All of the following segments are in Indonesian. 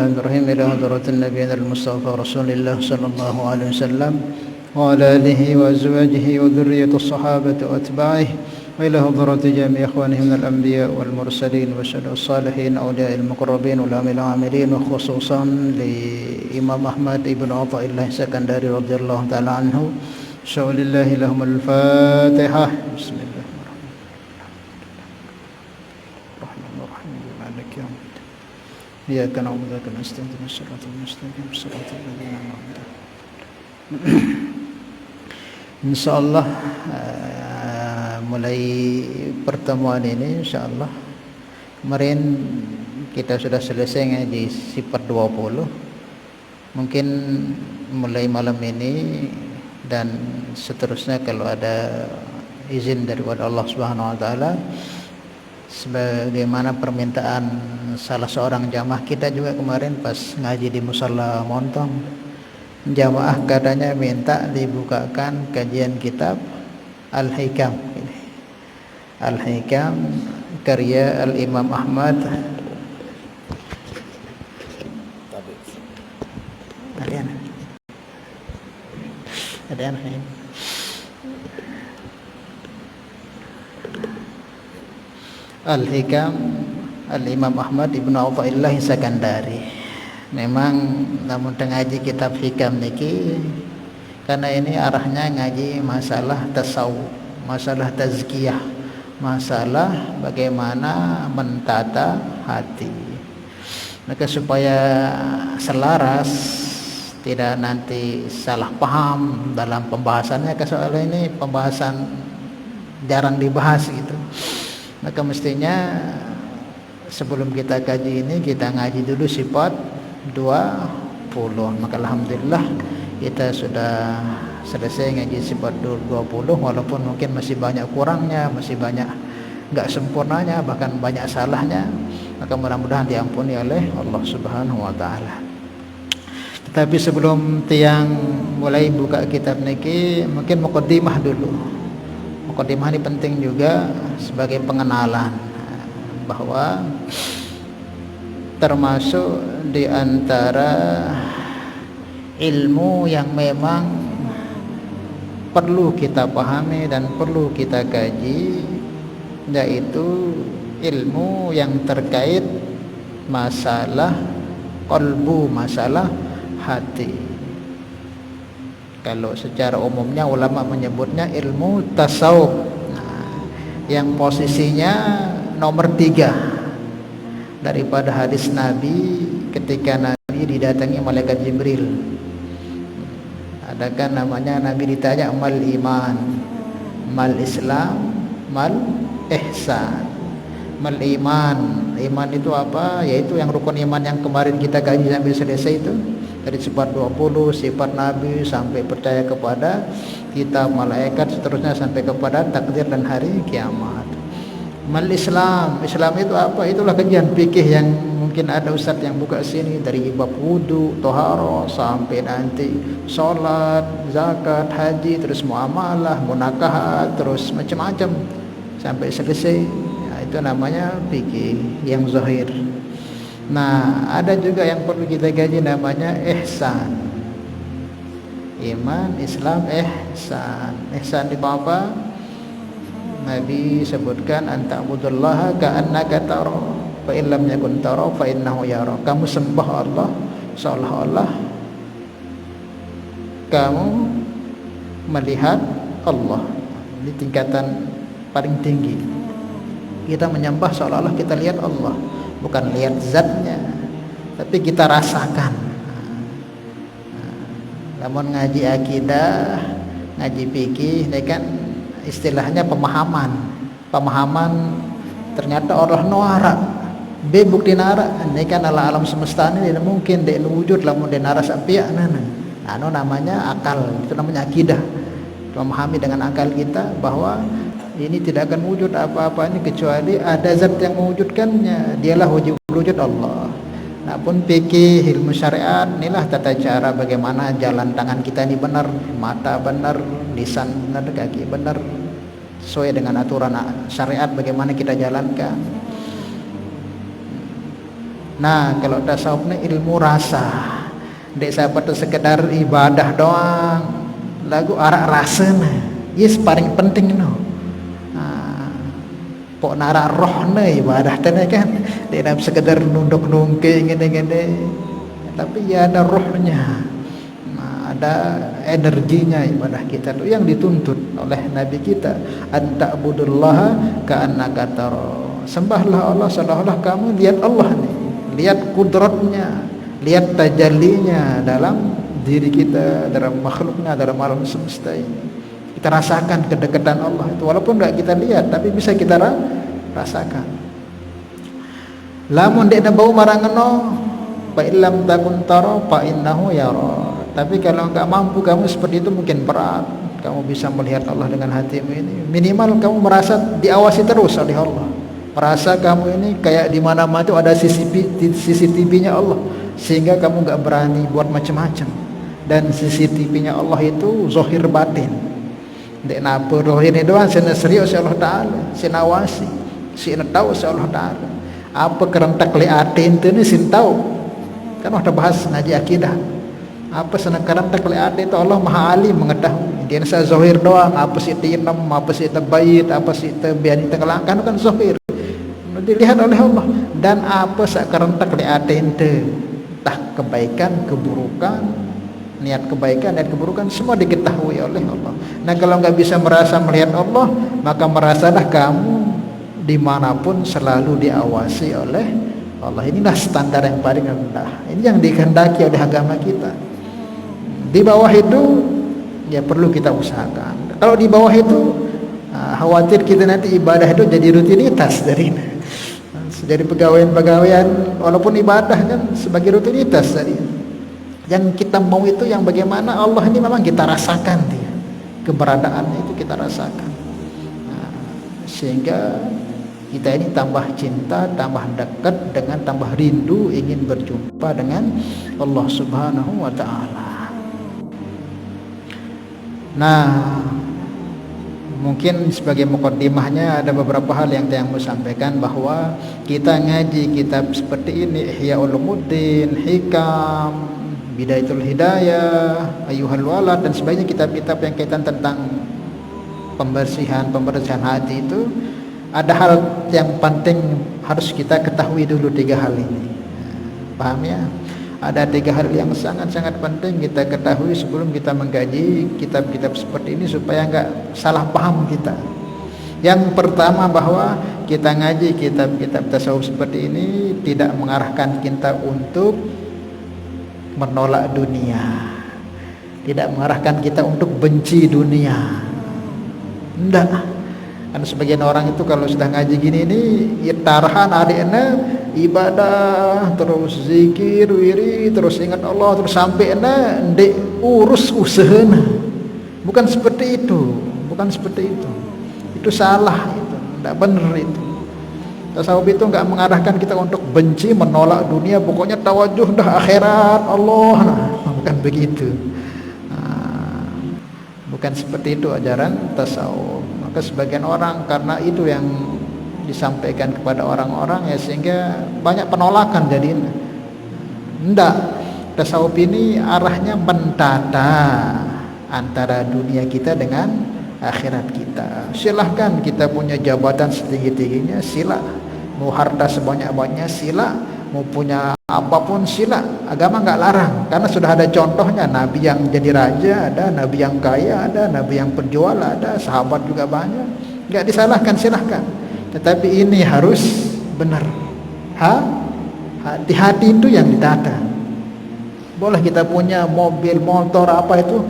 الرحمن الرحيم إلى حضرة النبي المصطفى رسول الله صلى الله عليه وسلم وعلى آله وأزواجه وذرية الصحابة وأتباعه وإلى حضرة جميع إخوانه من الأنبياء والمرسلين والصالحين أولياء المقربين والعاملين العاملين وخصوصا لإمام أحمد بن عطاء الله السكندري رضي الله تعالى عنه شاء لله لهم الفاتحة. بسم الله الرحمن الرحيم مالك يوم الدين إياك نعبد وإياك نستعين اهدنا الصراط المستقيم صراط الذين أنعمت عليهم. Insyaallah mulai pertemuan ini insyaallah kemarin kita sudah selesai ngaji sifat 20. Mungkin mulai malam ini dan seterusnya kalau ada izin daripada Allah Subhanahu wa taala sebagaimana permintaan salah seorang jamaah kita juga kemarin pas ngaji di Musalla Montong, jamaah katanya minta dibukakan kajian kitab Al-Hikam. Al-Hikam karya Al-Imam Ahmad. Ada Al-Hikam Al-Imam Ahmad Ibn Athaillah Sakandari. Memang namun ngaji kitab hikam niki karena ini arahnya ngaji masalah tasawuf, masalah tazkiyah, masalah bagaimana mentata hati. Maka supaya selaras, tidak nanti salah paham dalam pembahasannya, soalnya ini pembahasan jarang dibahas gitu. Maka mestinya sebelum kita kaji ini kita ngaji dulu sifat 20. Maka alhamdulillah kita sudah selesai ngaji sifat 20 walaupun mungkin masih banyak kurangnya, masih banyak enggak sempurnanya, bahkan banyak salahnya. Maka mudah-mudahan diampuni oleh Allah Subhanahu wa taala. Tetapi sebelum tiang mulai buka kitab niki mungkin muqaddimah dulu. Muqaddimah ini penting juga sebagai pengenalan bahwa termasuk di antara ilmu yang memang perlu kita pahami dan perlu kita kaji, yaitu ilmu yang terkait masalah qalbu, masalah hati. Kalau secara umumnya ulama menyebutnya ilmu tasawuf, yang posisinya nomor 3 daripada hadis Nabi ketika Nabi didatangi malaikat Jibril. Adakah namanya Nabi ditanya mal iman, mal Islam, mal ihsan. Mal iman, iman itu apa? Yaitu yang rukun iman yang kemarin kita kaji sampai selesai itu, dari sifat 20, sifat Nabi sampai percaya kepada kitab, malaikat, seterusnya sampai kepada takdir dan hari kiamat. Mal Islam, Islam itu apa? Itulah kajian fikih yang mungkin ada ustaz yang buka sini dari bab wudu, toharo sampai nanti sholat, zakat, haji, terus muamalah, munakahat, terus macam-macam sampai selesai. Nah, itu namanya fikih yang zahir. Nah, ada juga yang perlu kita kaji namanya ihsan. Iman, Islam, ihsan. Ihsan itu apa? Nabi sebutkan anta'budullaha ka'annaka tara fa in lam yakun tara fa innahu yara. Kamu sembah Allah seolah-olah kamu melihat Allah. Ini tingkatan paling tinggi. Kita menyembah seolah-olah kita lihat Allah, bukan lihat zatnya, tapi kita rasakan. Namun ngaji akidah, ngaji fikih, ini kan istilahnya pemahaman ternyata Allah nuara be bukti nara ini kan alam semesta ini tidak mungkin dia wujud lamun dia nara sampai anu namanya akal, itu namanya akidah. Memahami dengan akal kita bahwa ini tidak akan wujud apa-apa ini kecuali ada zat yang mewujudkannya, dialah wujud Allah. Nah pun fikih, ilmu syariat, inilah tata cara bagaimana jalan tangan kita ini benar, mata benar, lisan benar, kaki benar, sesuai dengan aturan syariat bagaimana kita jalankan. Nah, kalau tasawuf ini ilmu rasa. Dek sahabat itu sekedar ibadah doang. Lagu arak rasana. Yes paling penting no. Pok narak rohna ibadah tadi kan. Dek nak sekedar nunduk nungke gini-gini. Tapi ya ada rohnya. Ada energinya ibadah kita itu yang dituntut oleh Nabi kita, anta'budullaha ka'annaka tara. Sembahlah Allah seolah-olah kamu lihat Allah nih, lihat kudratnya, lihat tajallinya dalam diri kita, dalam makhluknya, dalam alam semesta ini. Kita rasakan kedekatan Allah itu, walaupun enggak kita lihat tapi bisa kita rasakan. Lamun dek bau marangeno fa illam takun tara fa innahu yara. Tapi kalau enggak mampu kamu seperti itu mungkin berat kamu bisa melihat Allah dengan hatimu ini. Minimal kamu merasa diawasi terus oleh Allah. Merasa kamu ini kayak di mana-mana itu ada CCTV-nya Allah, sehingga kamu enggak berani buat macam-macam. Dan CCTV-nya Allah itu zahir batin. Dek napa zahir ini doang sena serius Allah Taala, sena awasi, sena tahu Allah Taala. Apa kerentak liatin tu ni sin tahu. Kan ada bahas ngaji akidah. Apa senakaran tak lihat itu Allah Maha Alim mengetahui. Dia nasa zahir doang, apa sih tinam, apa sih tabayit, apa sih tabiani terkelangkan kan zahir. Dilihat oleh Allah. Dan apa sekarang tak lihat itu, tah kebaikan, keburukan, niat kebaikan dan keburukan semua diketahui oleh Allah. Nah kalau enggak bisa merasa melihat Allah, maka merasalah kamu dimanapun selalu diawasi oleh Allah. Inilah standar yang paling rendah. Ini yang dikehendaki oleh agama kita. Di bawah itu ya perlu kita usahakan. Kalau di bawah itu khawatir kita nanti ibadah itu jadi rutinitas dari pegawaian-pegawaian, walaupun ibadah kan sebagai rutinitas dari yang kita mau itu yang bagaimana Allah ini memang kita rasakan dia, keberadaannya itu kita rasakan. Sehingga kita ini tambah cinta, tambah dekat dengan tambah rindu ingin berjumpa dengan Allah Subhanahu wa taala. Nah, mungkin sebagai mukaddimahnya ada beberapa hal yang saya mau sampaikan, bahwa kita ngaji kitab seperti ini, Ihya Ulumuddin, Hikam, Bidayatul Hidayah, Ayyuhal Walad dan sebagainya, kitab-kitab yang kaitan tentang pembersihan hati itu, ada hal yang penting harus kita ketahui dulu, 3 hal ini. Paham ya? Ada 3 hal yang sangat-sangat penting kita ketahui sebelum kita mengkaji kitab-kitab seperti ini supaya enggak salah paham kita. Yang pertama, bahwa kita ngaji kitab-kitab tasawuf seperti ini tidak mengarahkan kita untuk menolak dunia, tidak mengarahkan kita untuk benci dunia. Enggak. Kan sebagian orang itu kalau sudah ngaji gini ini ya tarahan adiknya ibadah, terus zikir, wiri, terus ingat Allah, terus sampai ndek urus usahana. Bukan seperti itu, bukan seperti itu. Itu salah, itu enggak benar itu. Tasawuf itu enggak mengarahkan kita untuk benci, menolak dunia, pokoknya tawajuh dah akhirat Allah. Bukan begitu. Bukan seperti itu ajaran tasawuf. Maka sebagian orang karena itu yang disampaikan kepada orang-orang ya, sehingga banyak penolakan jadinya. Enggak, tasawuf ini arahnya mentata antara dunia kita dengan akhirat kita. Silahkan kita punya jabatan setinggi-tingginya, sila. Mau harta sebanyak-banyaknya, sila. Mau punya apapun, sila. Agama enggak larang, karena sudah ada contohnya. Nabi yang jadi raja ada, nabi yang kaya ada, nabi yang penjual ada, sahabat juga banyak. Enggak disalahkan, silahkan. Tetapi ini harus benar. Hati-hati itu yang ditata. Boleh kita punya mobil, motor, apa itu,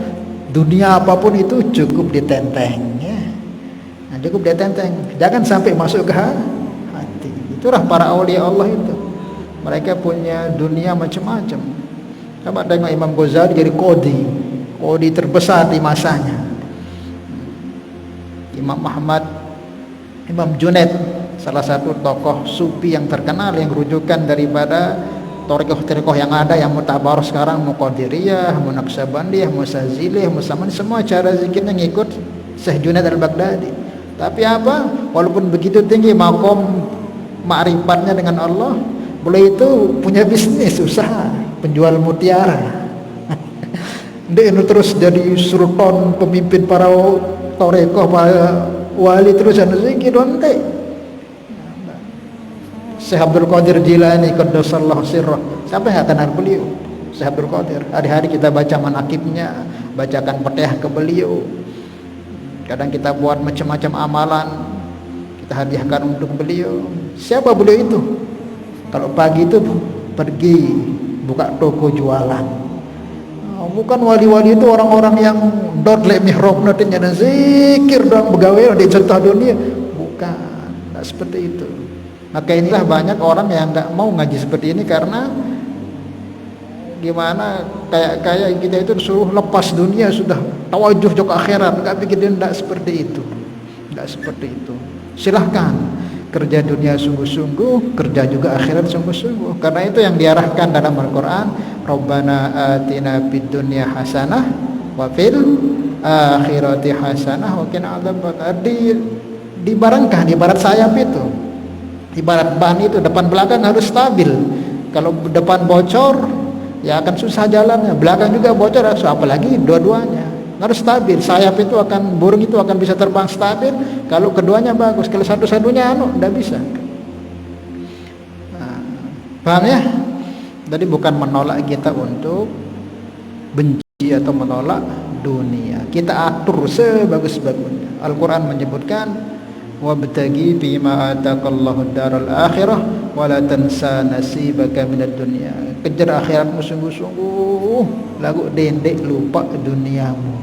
dunia apapun itu cukup ditenteng ya. Nah, cukup ditenteng. Jangan sampai masuk ke hati. Itulah para aulia Allah itu. Mereka punya dunia macam-macam. Coba tengok Imam Ghazali jadi kodi terbesar di masanya. Imam Ahmad, Imam Junaid, salah satu tokoh sufi yang terkenal, yang rujukan daripada thariqah yang ada, yang mutabar sekarang, Muqadiriyah, Naqsabandiyah, Mu'taziliyah, Mu'tazilah, semua cara zikirnya ngikut Syekh Junaid al-Baghdadi. Tapi apa? Walaupun begitu tinggi maqam ma'rifatnya dengan Allah, Beliau itu punya bisnis usaha penjual mutiara. Dia itu terus jadi sultan, pemimpin para torekoh, para wali, terus ada zikir onte. Syekh Abdul Qadir Jilani qaddasallahu sirrah. Siapa yang kenal beliau? Syekh Abdul Qadir. Hari-hari kita baca manaqibnya, bacakan Fatihah ke beliau. Kadang kita buat macam-macam amalan, kita hadiahkan untuk beliau. Siapa beliau itu? Kalau pagi itu pergi buka toko jualan. Bukan wali-wali itu orang-orang yang dot le mihrab nantinya dan zikir doang begawe di contoh dunia. Bukan, tidak seperti itu. Maka inilah banyak orang yang nggak mau ngaji seperti ini karena gimana kayak kita itu disuruh lepas dunia, sudah tawajuh ke akhirat. Nggak pikir dia tidak seperti itu, tidak seperti itu. Silahkan kerja dunia sungguh-sungguh, kerja juga akhirat sungguh-sungguh. Karena itu yang diarahkan dalam Al-Quran, Rabbana atina fid dunya hasanah wa fil akhirati hasanah wa qina adzabannar. Dibarengkan, ibarat sayap itu, ibarat ban itu depan belakang harus stabil. Kalau depan bocor ya akan susah jalannya, belakang juga bocor, apalagi dua-duanya harus stabil. Sayap itu akan, burung itu akan bisa terbang stabil kalau keduanya bagus. Kalau satu-satunya tidak bisa. Nah, paham ya? Jadi bukan menolak kita untuk benci atau menolak dunia. Kita atur sebagus-bagusnya. Al-Quran menyebutkan wabtagi bima ataqallahu daral akhirah wala tansa nasibaka minad dunya. Kejar akhiratmu sungguh-sungguh, lagu dendek lupa duniamu.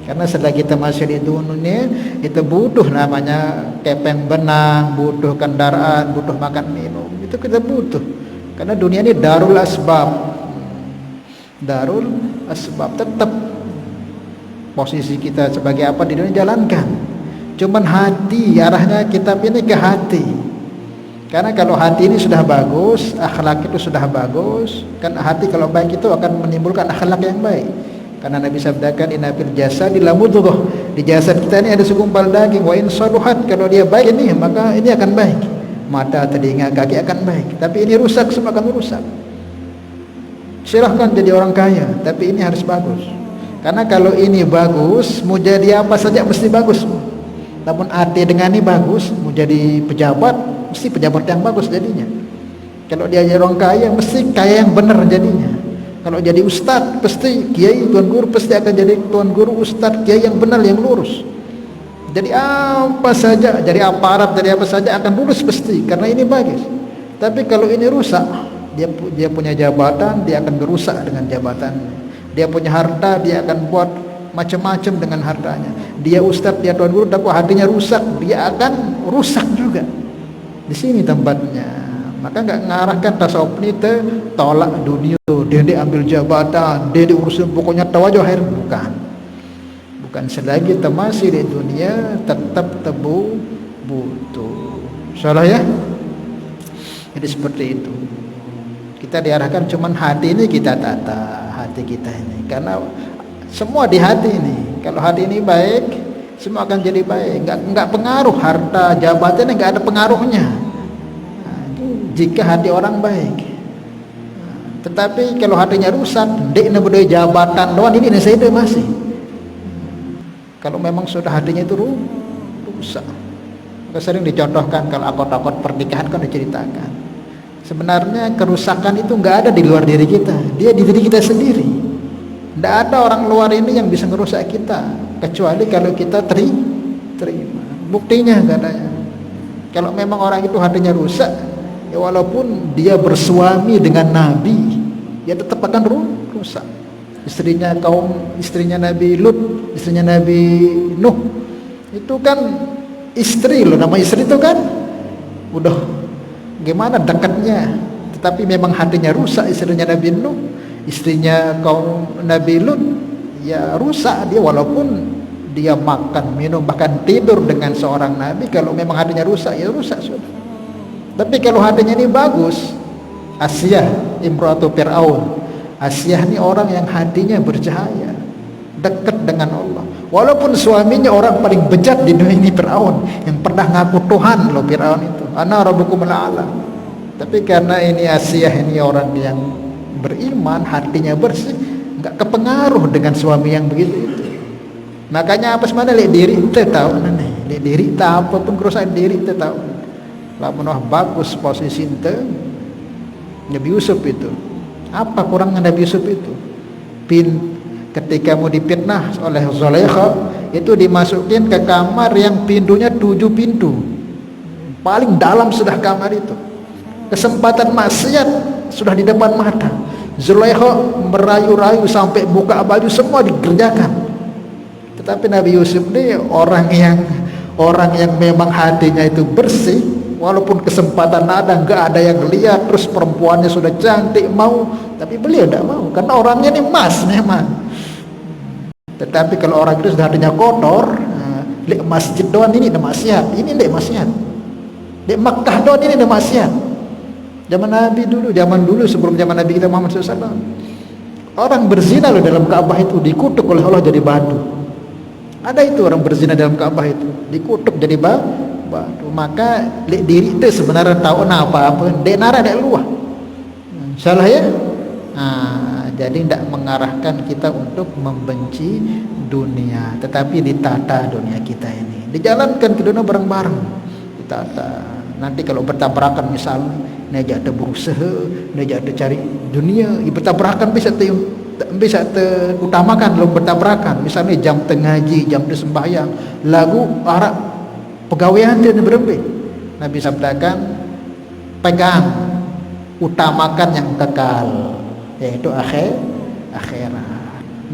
Karena setelah kita masih di dunia itu butuh namanya kepeng benang, butuh kendaraan, butuh makan minum. Itu kita butuh. Karena dunia ini darul asbab. Darul asbab. Tetap posisi kita sebagai apa di dunia jalankan. Cuman hati, arahnya kitab ini ke hati. Karena kalau hati ini sudah bagus, akhlak itu sudah bagus, kan hati kalau baik itu akan menimbulkan akhlak yang baik. Karena Nabi sabdakan inna fil jasadi lamudghah, di jasad kita ini ada segumpal daging, wa in saluhat, kalau dia baik ini maka ini akan baik. Mata, telinga, kaki akan baik. Tapi ini rusak, semua akan rusak. Silahkan jadi orang kaya, tapi ini harus bagus. Karena kalau ini bagus, mau jadi apa saja mesti bagus. Namun hati dengan ini bagus, mau jadi pejabat, mesti pejabat yang bagus jadinya. Kalau dia jadi orang kaya, mesti kaya yang benar jadinya. Kalau jadi ustadz, pasti kiai, tuan guru pasti akan jadi tuan guru, ustadz, kiai yang benar, yang lurus. Jadi apa saja, jadi aparat, jadi apa saja akan lurus pasti, karena ini bagus. Tapi kalau ini rusak, dia punya jabatan, dia akan berusak dengan jabatannya. Dia punya harta, dia akan buat macam-macam dengan hartanya. Dia ustadz, dia tuan guru, tapi hatinya rusak, dia akan rusak juga. Di sini tempatnya. Maka nggak ngarahkan tasawuf ini tolak dunia, dia ambil jabatan, dia urusan pokoknya tawajuh akhir, bukan selagi kita masih di dunia tetap butuh. Salah ya? Jadi seperti itu. Kita diarahkan cuman hati ini kita tata, hati kita ini, karena semua di hati ini. Kalau hati ini baik, semua akan jadi baik. Nggak pengaruh harta, jabatan, nggak ada pengaruhnya jika hati orang baik. Tetapi kalau hatinya rusak, dia berdaya jabatan doang, ini saya itu masih. Kalau memang sudah hatinya itu rusak. Maka sering dicontohkan kalau akad-akad pernikahan kan diceritakan. Sebenarnya kerusakan itu nggak ada di luar diri kita, dia di diri kita sendiri. Tidak ada orang luar ini yang bisa merusak kita, kecuali kalau kita terima. Buktinya katanya, kalau memang orang itu hatinya rusak, ya walaupun dia bersuami dengan Nabi, ya tetap akan rusak. Istrinya Nabi Lut, istrinya Nabi Nuh, itu kan istri loh, nama istri itu kan udah gimana dekatnya, tetapi memang hatinya rusak. Istrinya Nabi Nuh, istrinya kaum Nabi Lut, ya rusak dia, walaupun dia makan, minum, bahkan tidur dengan seorang Nabi. Kalau memang hatinya rusak, ya rusak sudah. Tapi kalau hatinya ini bagus, Asyah imratu Fir'aun, Asyah ini orang yang hatinya bercahaya, dekat dengan Allah. Walaupun suaminya orang paling bejat di dunia ini, Fir'aun, yang pernah ngaku Tuhan loh Fir'aun itu, ana rabbukumul a'la. Tapi karena ini Asiyah ini orang yang beriman, hatinya bersih, nggak kepengaruh dengan suami yang begitu itu. Makanya apa sebenarnya lihat diri itu tahu nane, lihat diri tahu apapun kerusakan diri itu tahu. Lamun bagus posisi itu Nabi Yusuf itu. Apa kurangnya Nabi Yusuf itu? Ketika mau dipitnah oleh Zulaikha itu dimasukin ke kamar yang pintunya 7 pintu. Paling dalam sudah kamar itu. Kesempatan maksiat sudah di depan mata. Zulaikha merayu-rayu sampai buka baju semua dikerjakan. Tetapi Nabi Yusuf ini orang yang memang hatinya itu bersih, walaupun kesempatan ada, nggak ada yang lihat, terus perempuannya sudah cantik mau, tapi beliau tidak mau karena orangnya ini emas memang. Tetapi kalau orang itu sudah hatinya kotor, di masjid doang ini ada maksiat, ini tidak maksiat. Di Makkah doang ini ada maksiat. Zaman dulu sebelum zaman Nabi kita Muhammad SAW, orang berzina loh dalam Ka'bah itu dikutuk oleh Allah jadi batu. Ada itu orang berzina dalam Ka'bah itu dikutuk jadi batu. Maka diri itu sebenarnya tahu apa dek nara dek luah. Salah ya. Jadi tidak mengarahkan kita untuk membenci dunia, tetapi ditata dunia kita ini, dijalankan ke dunia bareng-bareng, ditata. Nanti kalau bertabrakan misalnya, nejak ada berusaha, nejak ada cari dunia, bertabrakan bisa utamakan belum bertabrakan. Misalnya jam tengaji, jam sembahyang, lagu Arab, pegawaian itu berlebih. Nabi sabdakan, pegang, utamakan yang kekal, yaitu akhirat.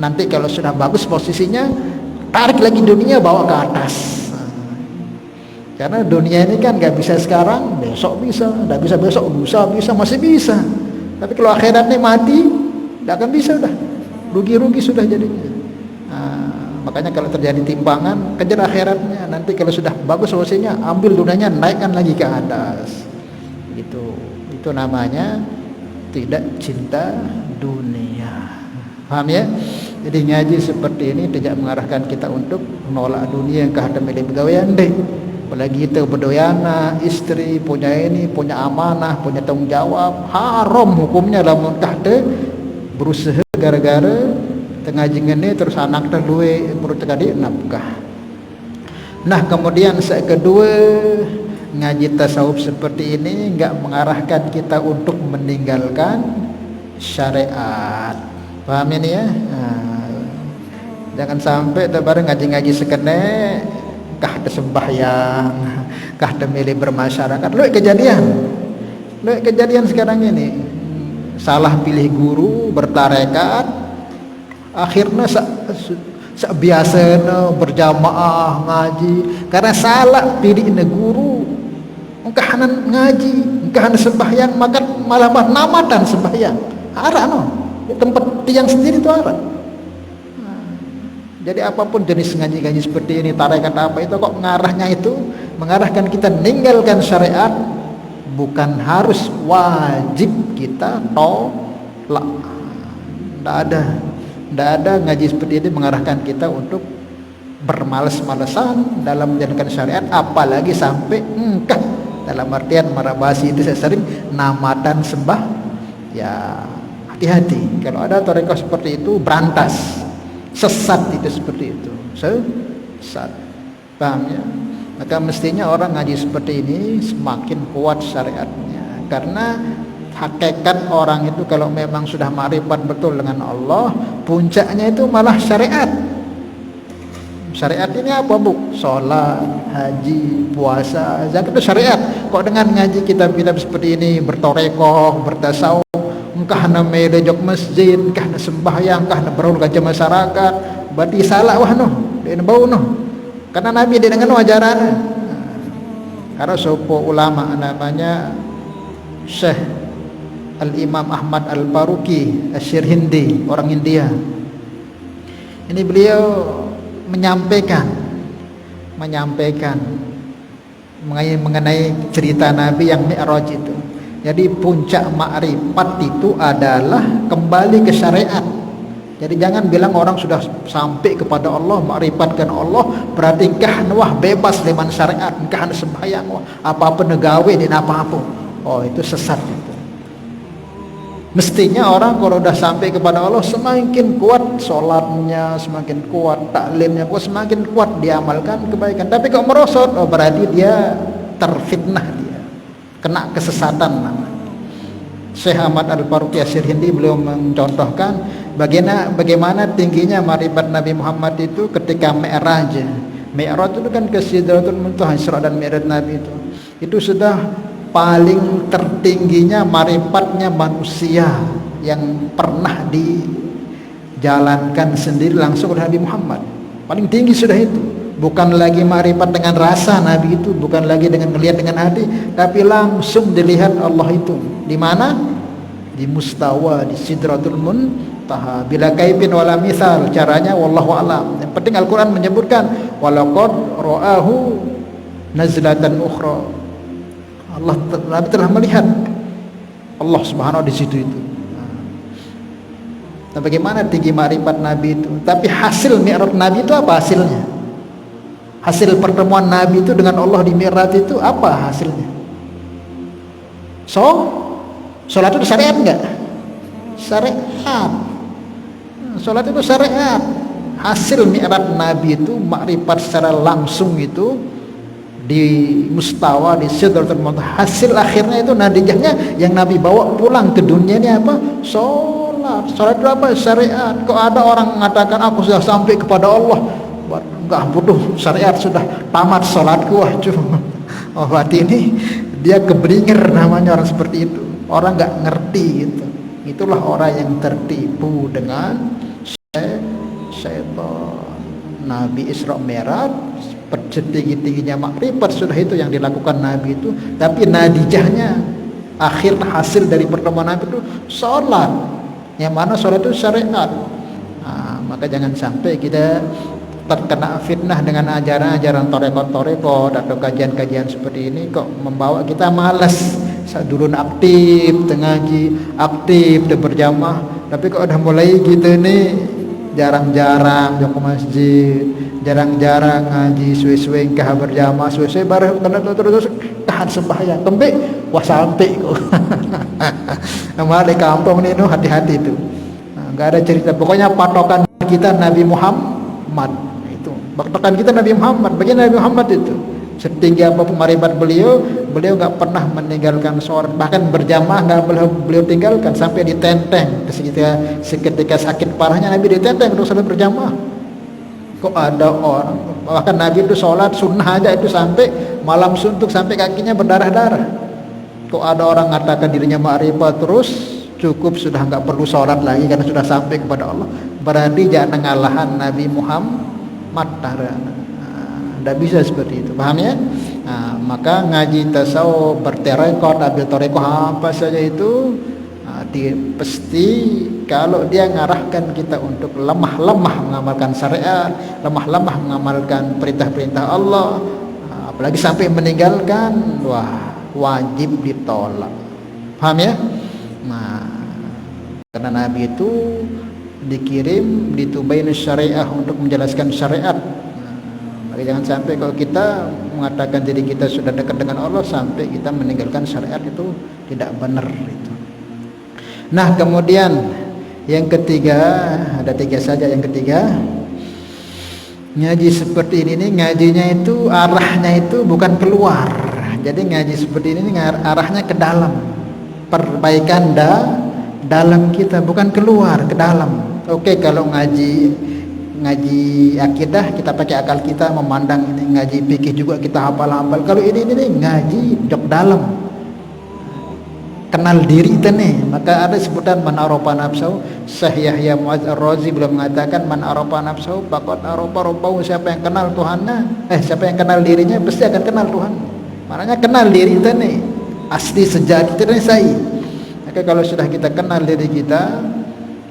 Nanti kalau sudah bagus posisinya, tarik lagi dunia bawa ke atas. Karena dunia ini kan nggak bisa sekarang, besok bisa, nggak bisa besok, lusa bisa, masih bisa. Tapi kalau akhiratnya mati, nggak akan bisa, udah rugi-rugi sudah jadinya. Makanya kalau terjadi timbangan, kejar akhiratnya. Nanti kalau sudah bagus posisinya, ambil dunianya, naikkan lagi ke atas. Itu namanya tidak cinta dunia. Paham ya? Jadi ngaji seperti ini tidak mengarahkan kita untuk menolak dunia yang kahda milik pegawaian deh. Apalagi kita berdoyana, istri, punya ini, punya amanah, punya tanggung jawab, haram hukumnya lamun kahda berusaha gara-gara tengah ini terus anak terduwe menurut tadi nafkah. Nah kemudian kedua, ngaji tasawuf seperti ini enggak mengarahkan kita untuk meninggalkan syariat. Paham ini ya? Jangan sampai bareng ngaji-ngaji sekene kah sembahyang, kah milih bermasyarakat. Lu kejadian sekarang ini salah pilih guru, bertarekat, akhirnya biasa berjamaah ngaji karena salah pilih guru, engkahanan ngaji, engkahanan sembahyang, maka malah namatan sembahyang. Arah di tempat tiang sendiri itu arah. Jadi apapun jenis ngaji-ngaji seperti ini, tarekat apa itu kok mengarahnya itu mengarahkan kita meninggalkan syariat, bukan harus wajib kita tolak. Tidak ada ngaji seperti ini mengarahkan kita untuk bermalas-malasan dalam menjalankan syariat, apalagi sampai engkah dalam artian marabasi itu saya sering namatan sembah. Ya hati-hati kalau ada tarekat seperti itu, berantas. Sesat itu seperti itu, sesat. Paham ya? Maka mestinya orang ngaji seperti ini semakin kuat syariatnya, karena hakikat orang itu kalau memang sudah ma'rifat betul dengan Allah, puncaknya itu malah syariat. Syariat ini apa bu? Sholat, haji, puasa, zakat itu syariat. Kok dengan ngaji kitab-kitab seperti ini, bertorekoh, bertasawuf, engkah na melejok masjid, engkah na sembahyang, engkah na berul kaca masyarakat, berarti salah wah dia bau karena Nabi dia dengan ajaran. Karena sepuh ulama namanya Syekh Al-Imam Ahmad Al-Faruqi Asy-Syirhindi, orang India. Ini beliau menyampaikan mengenai cerita Nabi yang Mi'raj itu. Jadi puncak makrifat itu adalah kembali ke syariat. Jadi jangan bilang orang sudah sampai kepada Allah, makrifatkan Allah, berarti engkah wah bebas dengan syariat, engkah sembahyang wah apa-apa negawe dan apa-apa. oh itu sesat itu. Mestinya orang kalau udah sampai kepada Allah semakin kuat sholatnya, semakin kuat taklimnya, semakin kuat diamalkan kebaikan. Tapi kalau merosot, oh berarti dia terfitnah, dia kena kesesatan namanya. Syekh Ahmad Al-Faruqi Asy-Syirhindi beliau mencontohkan bagaimana tingginya marifat Nabi Muhammad itu ketika Mi'raj. Mi'raj itu kan ke Sidratul Muntaha, Isra dan Mi'raj Nabi itu sudah paling tertingginya marifatnya manusia yang pernah dijalankan sendiri langsung oleh Nabi Muhammad. Paling tinggi sudah itu. Bukan lagi marifat dengan rasa Nabi itu, bukan lagi dengan melihat dengan hati, tapi langsung dilihat Allah itu. Di mana? Di mustawa, di Sidratul Muntaha. Bila kaifin wala misal, caranya wallahu alam. Yang penting Al-Qur'an menyebutkan walaqad ra'ahu nazlatan ukhra. Allah telah melihat Allah Subhanahu di situ itu. Nah, bagaimana tinggi marifat Nabi itu? Tapi hasil Mi'raj Nabi itu apa hasilnya? Hasil pertemuan Nabi itu dengan Allah di Mi'raj itu apa hasilnya? Sholat itu syariat enggak? Syariat. Sholat itu syariat. Hasil Mi'raj Nabi itu makrifat secara langsung itu di mustawa, di Sidratul Muntaha. Hasil akhirnya itu natijahnya yang Nabi bawa pulang ke dunia ini apa? Sholat. Sholat itu apa? Syariat. Kok ada orang mengatakan aku sudah sampai kepada Allah, enggak, butuh syariat, sudah tamat sholatku. Oh berarti ini dia keblinger namanya orang seperti itu. Orang enggak ngerti gitu. Itulah orang yang tertipu dengan syaitan. Nabi Isra Mi'raj setinggi-tingginya makrifat sudah itu yang dilakukan Nabi itu, tapi natijahnya akhir hasil dari pertemuan Nabi itu sholat, yang mana sholat itu syariat. Nah, maka jangan sampai kita terkena fitnah dengan ajaran-ajaran toreko atau kajian-kajian seperti ini kok membawa kita malas. Dulu aktif ngaji, aktif berjamaah, tapi kok udah mulai gitu nih jarang-jarang ke masjid, jarang-jarang ngaji, suwe-suwe kah berjamaah, suwe-suwe bareng terus tahan sembahyang kembali wah sampai kok. Nama di kampung nih hati-hati itu. Enggak ada cerita, pokoknya patokan kita Nabi Muhammad. Patokan kita Nabi Muhammad, bagian Nabi Muhammad itu. Setinggi apapun marifat beliau enggak pernah meninggalkan sholat, bahkan berjamaah enggak beliau tinggalkan sampai ditenteng. Seketika sakit parahnya Nabi ditenteng untuk sholat berjamaah. Kok ada orang, bahkan Nabi itu sholat sunnah aja itu sampai malam suntuk sampai kakinya berdarah-darah. Kok ada orang mengatakan dirinya ma'rifat terus cukup sudah enggak perlu sholat lagi karena sudah sampai kepada Allah. Berarti jangan ngalahan Nabi Muhammad. Tidak bisa seperti itu, paham ya? Nah, maka ngaji tasawuf, bertarekat, ambil tarekat apa saja itu pasti kalau dia ngarahkan kita untuk lemah-lemah mengamalkan syariat, lemah-lemah mengamalkan perintah-perintah Allah, apalagi sampai meninggalkan, wah wajib ditolak, paham ya? Nah, karena Nabi itu dikirim ditubain syariah untuk menjelaskan syariat. Maka jangan sampai kalau kita mengatakan diri kita sudah dekat dengan Allah sampai kita meninggalkan syariat, itu tidak benar itu. Nah, kemudian yang ketiga, ada tiga saja. Yang ketiga, ngaji seperti ini ngajinya itu arahnya itu bukan keluar. Jadi ngaji seperti ini arahnya ke dalam, perbaikan dalam kita, bukan keluar ke dalam. Oke, kalau ngaji akidah kita pakai akal kita memandang ini, ngaji fikih juga kita hafal-hafal. Kalau ini ngaji dok dalam, kenal diri kita nih. Maka ada sebutan man arafa nafsahu. Syekh Yahya Mu'adz Ar-Razi belum mengatakan man arafa nafsahu faqad arafa rabbahu. Siapa yang kenal Tuhannya, siapa yang kenal dirinya pasti akan kenal Tuhan. Maknanya kenal diri kita nih, asli sejati kita nih saya. Maka kalau sudah kita kenal diri kita,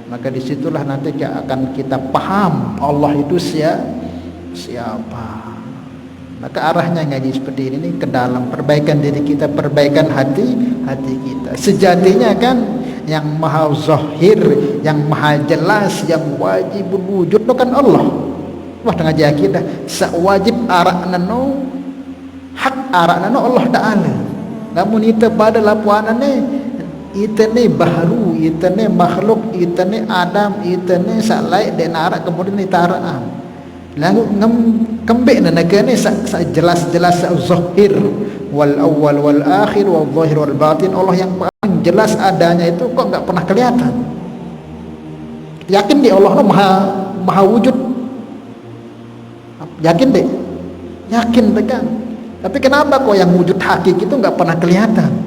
maka disitulah nanti akan kita paham Allah itu siapa. Maka arahnya ngaji seperti ini ke dalam, perbaikan diri kita, perbaikan hati kita. Sejatinya kan yang maha zahir, yang maha jelas, yang wajib wujud itu kan Allah. Wah, ngaji akidah wajib arakna no hak arakna no Allah Ta'ala. namun ita pada lapuanane ita ni baharu, ita ni makhluk, ita ni Adam, ita ni salai dan arak kemudian ita arak lalu kembek nanaga ni jelas-jelas zahir wal awal wal akhir wal zahir wal batin. Allah yang paling jelas adanya itu kok enggak pernah kelihatan. Yakin di Allah maha wujud, yakin deh, yakin tekan. Tapi kenapa kok yang wujud hakiki itu enggak pernah kelihatan?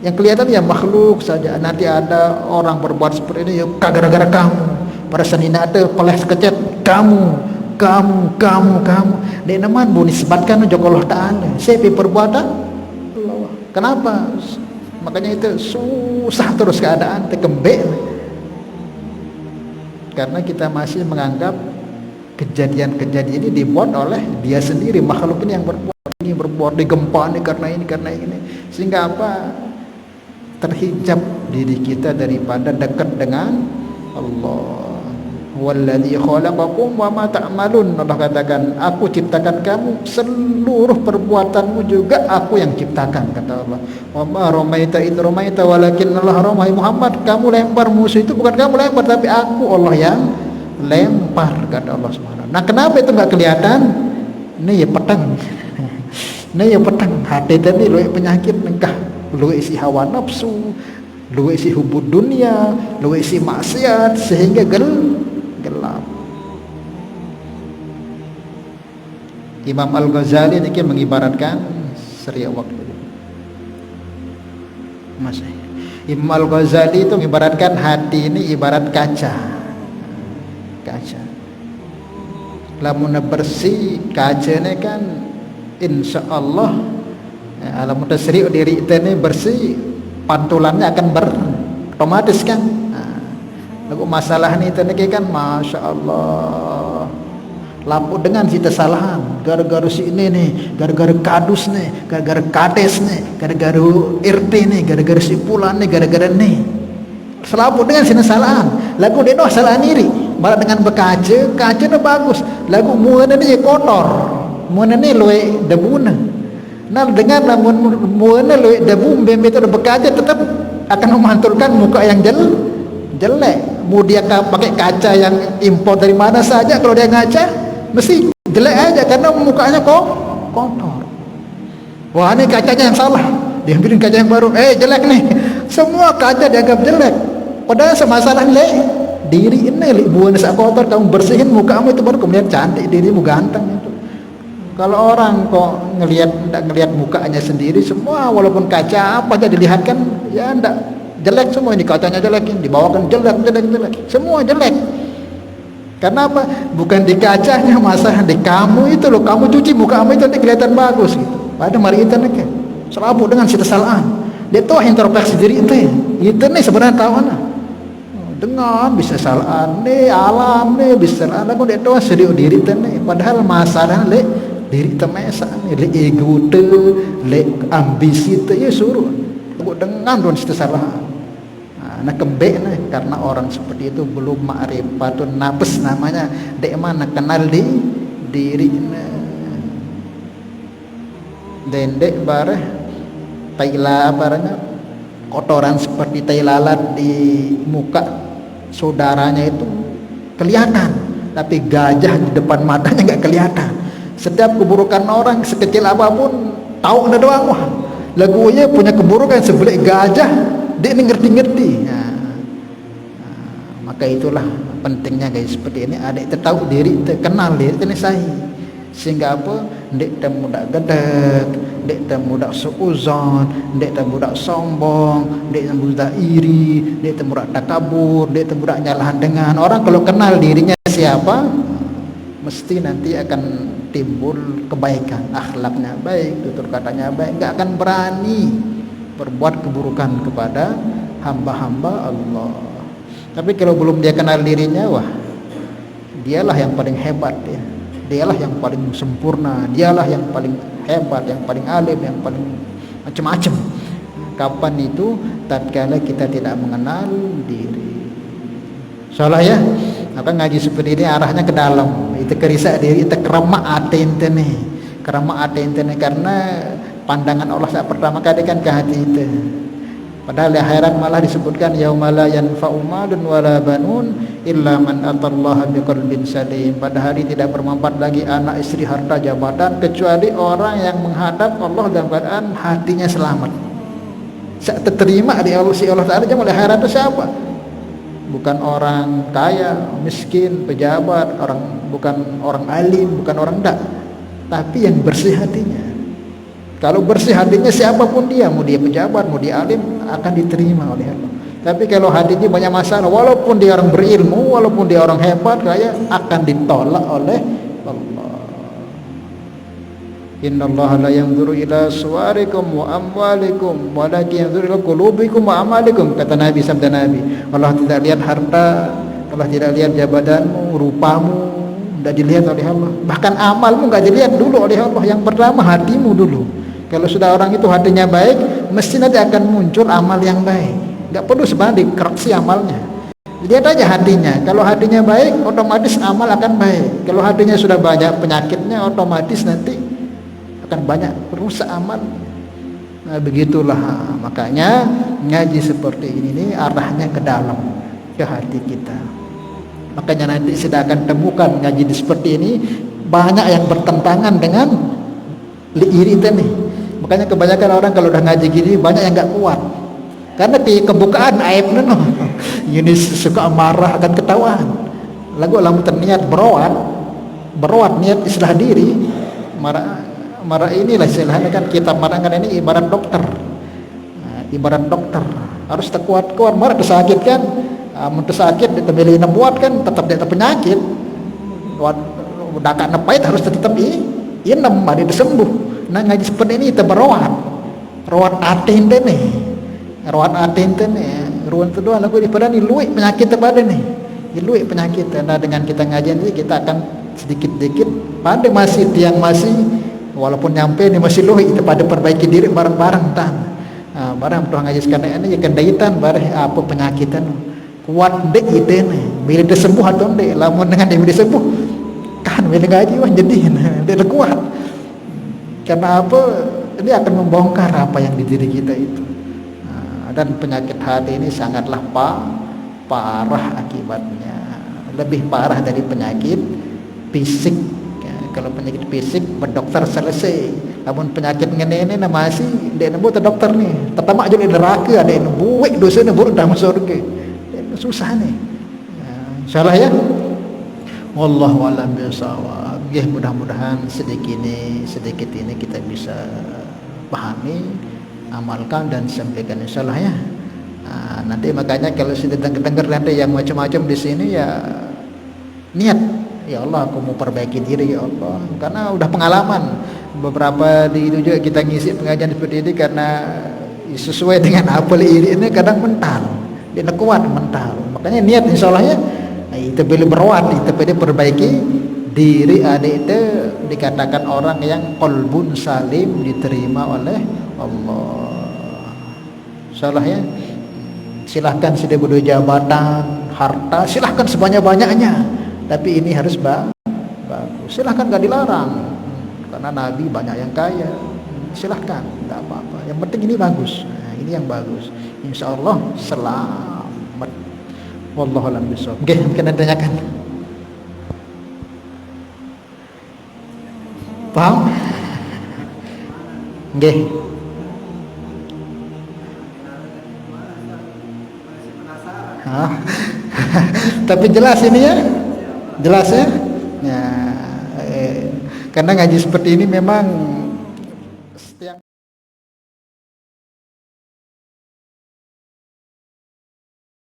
Yang kelihatan ya makhluk saja. Nanti ada orang berbuat seperti ini ya gara-gara kamu. Pada senina ada peles kecet kamu. Dek naman bu nisbatkan joko Allah Ta'ala. Siapa perbuatan Allah. Kenapa? Makanya itu susah terus keadaan tekembek. Karena kita masih menganggap kejadian-kejadian ini dibuat oleh dia sendiri, makhluk ini yang berbuat digempa ini karena ini. Sehingga apa? Terhijab diri kita daripada dekat dengan Allah. Walladzi khalaqakum wa ma ta'malun. Allah katakan, aku ciptakan kamu, seluruh perbuatanmu juga aku yang ciptakan, kata Allah. Wa ma ramaita id ramaita walakin Allah ramai. Muhammad, kamu lempar musuh itu bukan kamu lempar, tapi aku Allah yang lempar, kata Allah Subhanahu. Nah, kenapa itu enggak kelihatan? Ini ya pedang. Ini ya pedang. Hati tadi lu penyakit nengkah, lu isi hawa nafsu, lu isi hubud dunia, lu isi maksiat sehingga gelap. Imam Al-Ghazali ini mengibaratkan seriak waktu. Masih. Imam Al-Ghazali itu mengibaratkan hati ini ibarat kaca. Kaca. Lamun bersih kaca ini kan insya Allah alamun seriak diri ini bersih, pantulannya akan otomatis kan. Lalu masalah ni tadi kan Masya Allah lampu dengan si kesalahan gara-gara si ini nih, gara-gara kadus nih, gara-gara kades nih, gara-gara RT nih, gara-gara si pulan nih, gara-gara nih selalu dengan si kesalahan. Lagu dia doh salah diri malah dengan berkaca, kaca itu bagus. Lagu muana ni kotor, muana ni loe debuna. Nah dengan lamun muana loe debu bembe itu berkaca tetap akan memantulkan muka yang jelek. Mau dia pakai kaca yang impor dari mana saja, kalau dia ngaca mesti jelek aja karena mukanya kok kotor. Wah ini kacanya yang salah, diambilin kaca yang baru, jelek nih. Semua kaca dianggap jelek, padahal semasalah diri ini bukan kotor. Kamu bersihin mukamu itu baru kemudian cantik, dirimu ganteng itu. Kalau orang kok ngelihat mukanya sendiri semua, walaupun kaca apa aja dilihatkan ya enggak jelek semua, ini kacanya jelek, dibawakan jelek, semua jelek. Karena apa? Bukan di kacanya, masalah di kamu itu loh. Kamu cuci muka kamu itu nanti kelihatan bagus gitu. Pada mari kita nih selalu dengan si kesalahan. Dia tahu introspeksi diri itu nih sebenarnya tahu nah. Dengan bisa salah nih alam nih bisa salah, aku dia tahu sedih diri nih. Padahal masalah diri temesa nih, ego ambisi itu ya suruh. Dengan don kesalahan. Nah kembek nih karena orang seperti itu belum ma'rifatun nafs namanya, dek mana kenal di diri dendek bareh taila barangnya kotoran seperti tai lalat di muka saudaranya itu kelihatan, tapi gajah di depan matanya nggak kelihatan. Setiap keburukan orang sekecil apapun tahu ada doang wah. Lagunya punya keburukan sebelah gajah, dia ini ngerti-ngerti. Maka itulah pentingnya guys seperti ini. Adik tahu diri, kenal diri, ini sahih. Sehingga apa? Dek tak mudah gedek, dek tak mudah suuzon, dek tak mudah sombong, dek tak mudah iri, dek tak mudah takabur, dek tak mudah nyalahan dengan orang. Kalau kenal dirinya siapa, mesti nanti akan timbul kebaikan, akhlaknya baik, tutur katanya baik, enggak akan berani berbuat keburukan kepada hamba-hamba Allah. Tapi kalau belum dia kenal dirinya, wah, dialah yang paling hebat ya. Dialah yang paling sempurna, dialah yang paling hebat, yang paling alim, yang paling macam-macam. Kapan itu? Tatkala kita tidak mengenal diri. Salah ya? Maka ngaji seperti ini arahnya ke dalam. Itu kerisak diri, itu keremak hati ente nih. Keremak hati ente nih karena pandangan Allah saat pertama kali kan ke hati itu. Padahal di akhirat malah disebutkan yauma la yanfa'u malun wala banun illa man atallaha biqalbin salim. Pada hari tidak bermanfaat lagi anak, istri, harta, jabatan kecuali orang yang menghadap Allah dalam keadaan hatinya selamat. Saat terima di Allah si Allah Taala jamal akhirat itu siapa? Bukan orang kaya, miskin, pejabat, bukan orang alim, bukan orang dak, tapi yang bersih hatinya. Kalau bersih hatinya siapapun dia, mau dia pejabat, mau dia alim, akan diterima oleh Allah. Tapi kalau hatinya banyak masalah, walaupun dia orang berilmu, walaupun dia orang hebat, kaya, akan ditolak oleh Allah. Innallaha la yanzuru ila suwarikum wa amwalikum walakin yanzuru ila qulubikum wa amalikum, kata Nabi, sabda Nabi. Allah tidak lihat harta, Allah tidak lihat jabatanmu, rupamu, tidak dilihat oleh Allah. Bahkan amalmu enggak dilihat dulu oleh Allah. Yang pertama hatimu dulu. Kalau sudah orang itu hatinya baik, mesti nanti akan muncul amal yang baik. Enggak perlu sebenarnya dikoreksi amalnya. Lihat aja hatinya. Kalau hatinya baik, otomatis amal akan baik. Kalau hatinya sudah banyak penyakitnya, otomatis nanti akan banyak rusak amal. Nah, begitulah. Makanya ngaji seperti ini nih arahnya ke dalam, ke hati kita. Makanya nanti sudah akan temukan ngaji seperti ini banyak yang bertentangan dengan iri itu nih. Makanya kebanyakan orang kalau udah ngaji gini banyak yang nggak kuat. Karena di kebukaan aibnya no. Ini suka marah akan ketahuan. Lagu lamu terniat berawat niat islah diri. Marah inilah istilahnya kan kita marah kan ini ibarat dokter. Nah, ibarat dokter harus kuat-kuat marah tersakit kan. Mun sakit ditemeli buat kan tetap dia penyakit. Udah kan nepait harus tetap inem mari disembuh. Nah ngaji seperti ini kita berawat atin deh nih, rawat atin deh nih, ruang kedua lagu di pada nih luik penyakit terpada nih, luik penyakit. Nah dengan kita ngaji ini kita akan sedikit-sedikit pada masih tiang masih walaupun nyampe nih masih luik kita pada perbaiki diri bareng-bareng tan. Nah, barang tuh ngaji sekarang ini ya kendaitan bareng apa penyakitan kuat dek ide nih, bila disembuh atau dek, lamun dengan dia disembuh kan bila ngaji wah jadi dia kuat. Karena apa? Ini akan membongkar apa yang di diri kita itu. Nah, dan penyakit hati ini sangatlah parah akibatnya. Lebih parah dari penyakit fisik. Ya, kalau penyakit fisik berdokter selesai. Namun penyakit ngene ini masih dia nemu dokter nih. Pertama aja di neraka ada yang buik dosa ini buruk dalam surga. Susah nih. Ya, salah ya. Wallahu a'lam bishawab. Ya, mudah-mudahan sedikit ini kita bisa pahami, amalkan dan sampaikan insyaallah ya. Nah, nanti makanya kalau sudah dengar nanti yang macam-macam di sini ya niat, ya Allah aku mau perbaiki diri ya Allah. Karena udah pengalaman beberapa di itu juga kita ngisi pengajian seperti ini karena sesuai dengan apa ini kadang mental, dia kuat mental. Makanya niat insyaallah ya. Nah, itu boleh berawat, itu boleh perbaiki diri adik itu dikatakan orang yang qalbun salim diterima oleh Allah. Salah ya. Silahkan sudah berdua jabatan, harta, silahkan sebanyak-banyaknya. Tapi ini harus bagus. Silahkan gak dilarang. Karena Nabi banyak yang kaya. Silahkan, tidak apa-apa. Yang penting ini bagus. Nah, ini yang bagus. Insya Allah selamat. Wallahu a'lam bishawab. Oke, mungkin ada tanyakan. Paham? Nggih. Tapi jelas ini ya? Jelas ya? Ya, karena ngaji seperti ini memang